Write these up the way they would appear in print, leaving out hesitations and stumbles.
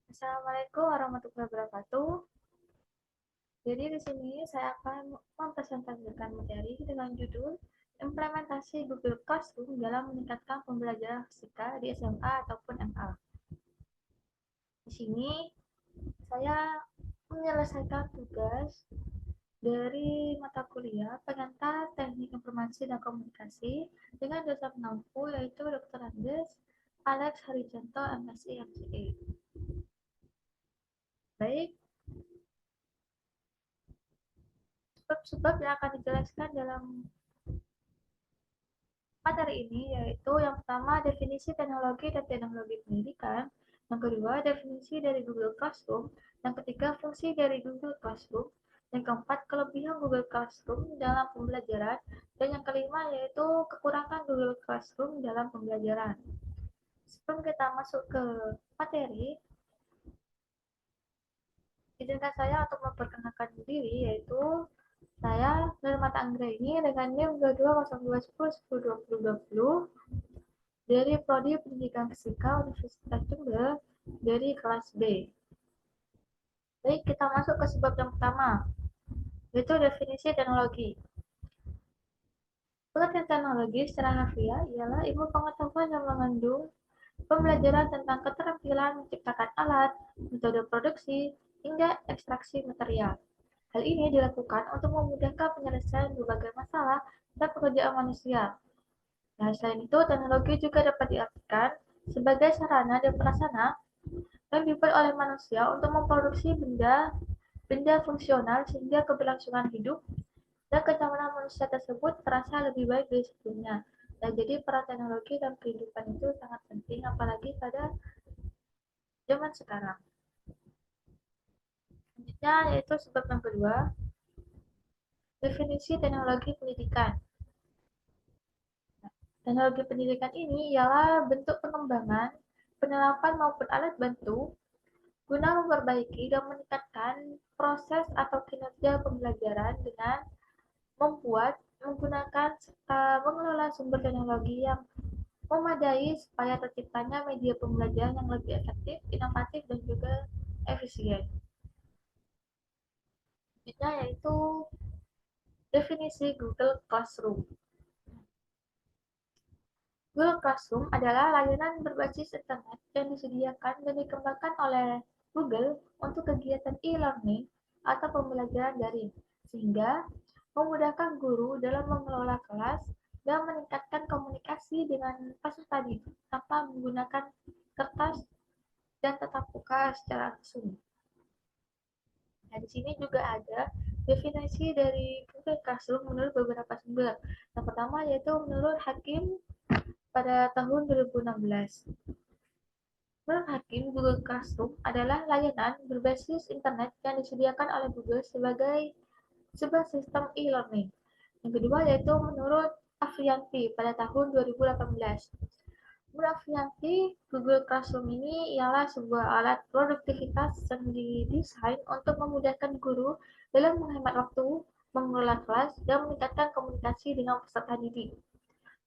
Assalamualaikum warahmatullahi wabarakatuh. Jadi di sini saya akan mempresentasikan materi dengan judul Implementasi Google Classroom dalam meningkatkan pembelajaran fisika di SMA ataupun MA. Di sini saya menyelesaikan tugas dari mata kuliah pengantar Teknik Informasi dan Komunikasi dengan dosen penampu yaitu Dr. Andes Alex Harijanto MSI MCA. Baik, sebab-sebab yang akan dijelaskan dalam materi ini yaitu yang pertama definisi teknologi dan teknologi pendidikan, yang kedua definisi dari Google Classroom, yang ketiga fungsi dari Google Classroom, yang keempat kelebihan Google Classroom dalam pembelajaran, dan yang kelima yaitu kekurangan Google Classroom dalam pembelajaran. Sebelum kita masuk ke materi, izinkan saya untuk memperkenalkan diri yaitu saya Nurmata Anggraini dengan NIM 220210102020 dari Prodi Pendidikan Fisika Universitas Jember dari kelas B. Baik, kita masuk ke sebab yang pertama, yaitu definisi teknologi. Pengertian teknologi secara harfiah ialah ilmu pengetahuan yang mengandung pembelajaran tentang keterampilan menciptakan alat, metode produksi, hingga ekstraksi material. Hal ini dilakukan untuk memudahkan penyelesaian berbagai masalah dan pekerjaan manusia. Nah, selain itu, teknologi juga dapat diartikan sebagai sarana dan prasarana yang dibuat oleh manusia untuk memproduksi benda fungsional sehingga keberlangsungan hidup dan kenyamanan manusia tersebut terasa lebih baik dari sebelumnya. Nah, jadi peran teknologi dalam kehidupan itu sangat penting, apalagi pada zaman sekarang. Selanjutnya yaitu sebab yang kedua, definisi teknologi pendidikan. Teknologi pendidikan ini ialah bentuk pengembangan, penerapan maupun alat bantu guna memperbaiki dan meningkatkan proses atau kinerja pembelajaran dengan membuat, menggunakan, serta mengelola sumber teknologi yang memadai supaya terciptanya media pembelajaran yang lebih efektif, inovatif, dan juga efisien. Selanjutnya yaitu definisi Google Classroom. Google Classroom adalah layanan berbasis internet yang disediakan dan dikembangkan oleh Google untuk kegiatan e-learning atau pembelajaran daring, sehingga memudahkan guru dalam mengelola kelas dan meningkatkan komunikasi dengan peserta didik tanpa menggunakan kertas dan tatap muka secara langsung. Nah, di sini juga ada definisi dari Google Classroom menurut beberapa sumber. Yang pertama yaitu menurut Hakim pada tahun 2016. Menurut Hakim, Google Classroom adalah layanan berbasis internet yang disediakan oleh Google sebagai sebuah sistem e-learning. Yang kedua yaitu menurut Afrianti pada tahun 2018. Menurut Afrianti, Google Classroom ini ialah sebuah alat produktivitas yang didesain untuk memudahkan guru dalam menghemat waktu, mengelola kelas, dan meningkatkan komunikasi dengan peserta didik.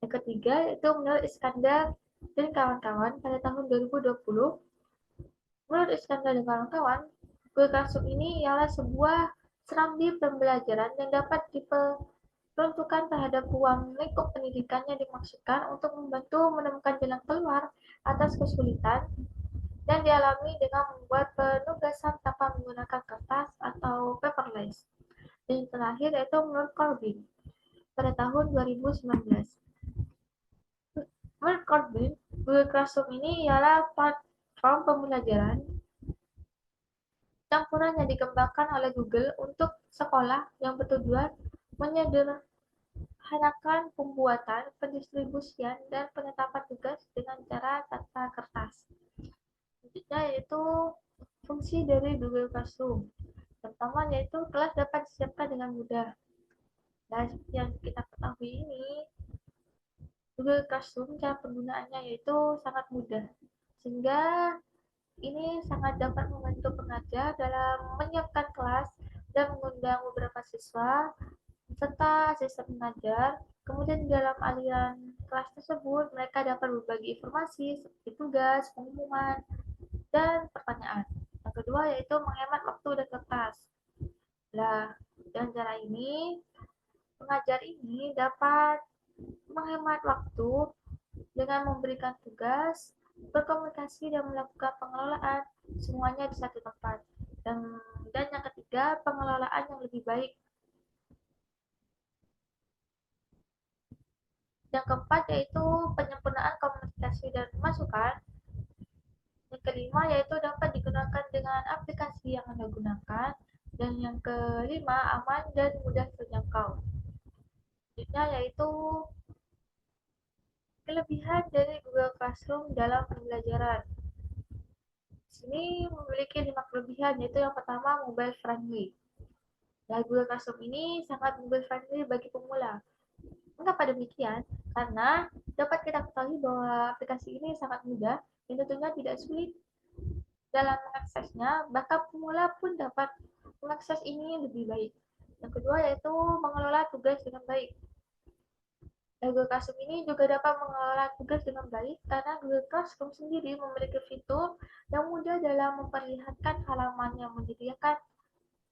Yang ketiga yaitu menurut Iskandar dan kawan-kawan pada tahun 2020. Menurut Iskandar dan kawan-kawan, Google Classroom ini ialah sebuah serambi pembelajaran yang dapat diperuntukkan terhadap ruang lingkup pendidikan yang dimaksudkan untuk membantu menemukan jalan keluar atas kesulitan dan dialami dengan membuat penugasan tanpa menggunakan kertas atau paperless. Dan yang terakhir yaitu menurut Corbin pada tahun 2019. Menurut Corbin, Google Classroom ini ialah platform pembelajaran campuran yang dikembangkan oleh Google untuk sekolah yang bertujuan menyederhanakan pembuatan, pendistribusian, dan penetapan tugas dengan cara tanpa kertas. Selanjutnya yaitu fungsi dari Google Classroom. Pertama yaitu kelas dapat disiapkan dengan mudah. Dan yang kita ketahui ini, Google Classroom cara penggunaannya yaitu sangat mudah. Sehingga ini sangat dapat membantu pengajar dalam menyiapkan kelas dan mengundang beberapa siswa serta asisten mengajar. Kemudian dalam aliran kelas tersebut, mereka dapat berbagi informasi seperti tugas, pengumuman, dan pertanyaan. Yang kedua yaitu menghemat waktu dan kertas. Nah, dengan cara ini, pengajar ini dapat menghemat waktu dengan memberikan tugas, berkomunikasi dan melakukan pengelolaan semuanya di satu tempat. Dan yang ketiga, pengelolaan yang lebih baik. Yang keempat yaitu penyempurnaan komunikasi dan masukan. Yang kelima yaitu dapat digunakan dengan aplikasi yang Anda gunakan. Dan yang kelima, aman dan mudah terjangkau. Selanjutnya yaitu kelebihan dari Google Classroom dalam pembelajaran. Di sini memiliki 5 kelebihan, yaitu yang pertama mobile friendly. Dan Google Classroom ini sangat mobile friendly bagi pemula. Mengapa demikian? Karena dapat kita ketahui bahwa aplikasi ini sangat mudah dan tentunya tidak sulit dalam mengaksesnya, bahkan pemula pun dapat mengakses ini lebih baik. Yang kedua yaitu mengelola tugas dengan baik. Google Classroom ini juga dapat mengelola tugas dengan baik karena Google Classroom sendiri memiliki fitur yang mudah dalam memperlihatkan halaman yang menyediakan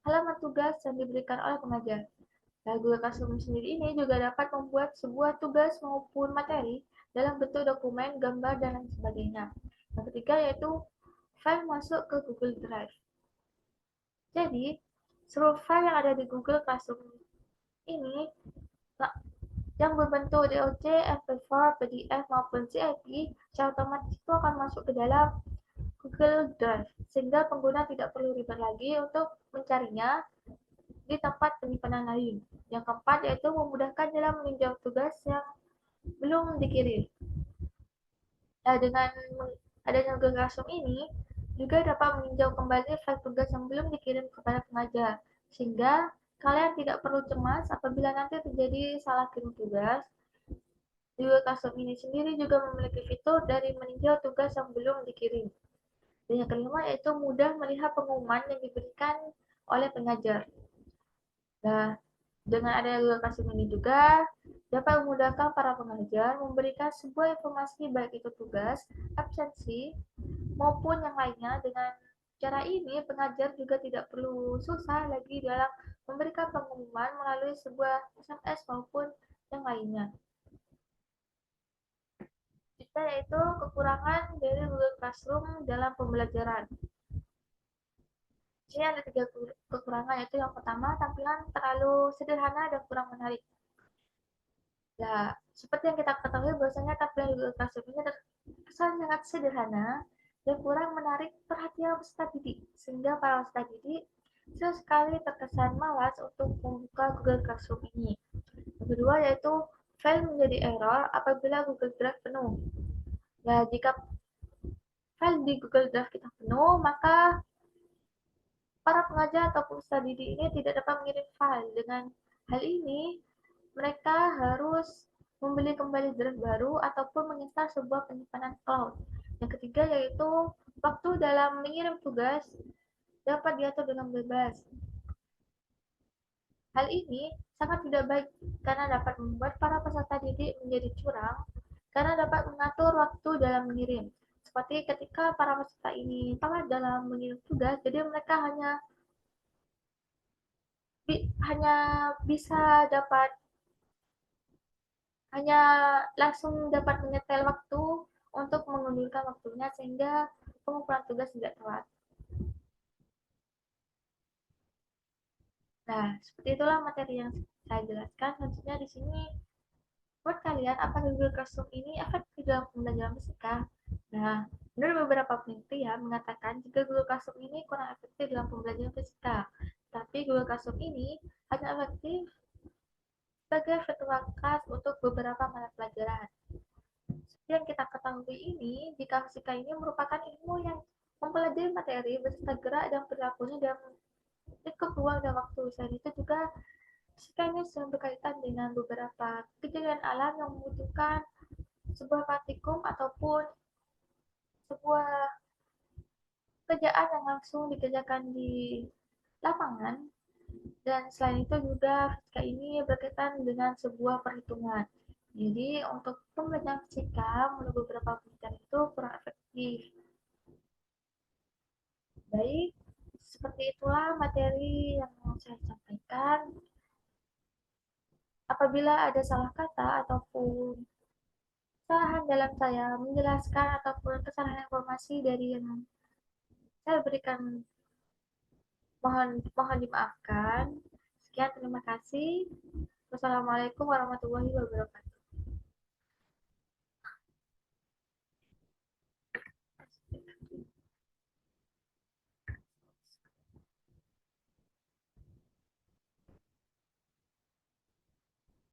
halaman tugas yang diberikan oleh pengajar. Google Classroom sendiri ini juga dapat membuat sebuah tugas maupun materi dalam bentuk dokumen, gambar, dan lain sebagainya. Yang ketiga yaitu file masuk ke Google Drive. Jadi, seluruh file yang ada di Google Classroom ini yang berbentuk DOC, MP4, PDF, maupun ZIP secara otomatis itu akan masuk ke dalam Google Drive, sehingga pengguna tidak perlu ribet lagi untuk mencarinya di tempat penyimpanan lain. Yang keempat yaitu memudahkan dalam meninjau tugas yang belum dikirim. Nah, dengan adanya Google Classroom ini juga dapat meninjau kembali file tugas yang belum dikirim kepada pengajar, sehingga kalian tidak perlu cemas apabila nanti terjadi salah kirim tugas. Google Classroom ini sendiri juga memiliki fitur dari meninjau tugas yang belum dikirim. Dan yang kelima yaitu mudah melihat pengumuman yang diberikan oleh pengajar. Nah, dengan adanya Google Classroom ini juga dapat memudahkan para pengajar memberikan sebuah informasi baik itu tugas, absensi, maupun yang lainnya. Dengan cara ini, pengajar juga tidak perlu susah lagi dalam memberikan pengumuman melalui sebuah SMS maupun yang lainnya. Kita yaitu kekurangan dari Google Classroom dalam pembelajaran. Di sini ada 3 kekurangan, yaitu yang pertama, tampilan terlalu sederhana dan kurang menarik. Ya, seperti yang kita ketahui bahwasanya tampilan Google Classroom ini terkesan sangat sederhana dan kurang menarik perhatian peserta didik, sehingga para peserta didik sesekali terkesan malas untuk membuka Google Classroom ini. Yang kedua yaitu file menjadi error apabila Google Drive penuh. Ya, jika file di Google Drive kita penuh, maka para pengajar atau peserta didik ini tidak dapat mengirim file. Dengan hal ini, mereka harus membeli kembali drive baru ataupun menginstal sebuah penyimpanan cloud. Yang ketiga yaitu waktu dalam mengirim tugas dapat diatur dengan bebas. Hal ini sangat tidak baik karena dapat membuat para peserta didik menjadi curang karena dapat mengatur waktu dalam mengirim. Seperti ketika para peserta ini telat dalam mengirim tugas, jadi mereka hanya bisa dapat hanya langsung dapat menyetel waktu untuk mengundurkan waktunya sehingga pengumpulan tugas tidak telat. Nah, seperti itulah materi yang saya jelaskan. Selanjutnya di sini buat kalian, apakah Google Classroom ini efektif dalam pembelajaran fisika? Nah, menurut beberapa penelitian mengatakan jika Google Classroom ini kurang efektif dalam pembelajaran fisika, tapi Google Classroom ini hanya efektif sebagai virtual class untuk beberapa mata pelajaran. Seperti yang kita ketahui ini, jika fisika ini merupakan ilmu yang mempelajari materi beserta gerak dan perilakunya dalam lingkup ruang dan waktu. Selain itu juga fisika ini sering berkaitan dengan beberapa kejadian alam yang membutuhkan sebuah praktikum ataupun sebuah kerjaan yang langsung dikerjakan di lapangan. Dan selain itu juga fisika ini berkaitan dengan sebuah perhitungan. Jadi untuk pembelajaran fisika menurut beberapa penelitian itu kurang efektif. Baik, seperti itulah materi yang mau saya sampaikan. Apabila ada salah kata ataupun kesalahan dalam saya menjelaskan ataupun kesalahan informasi dari yang saya berikan, mohon mohon dimaafkan. Sekian, terima kasih. Wassalamualaikum warahmatullahi wabarakatuh.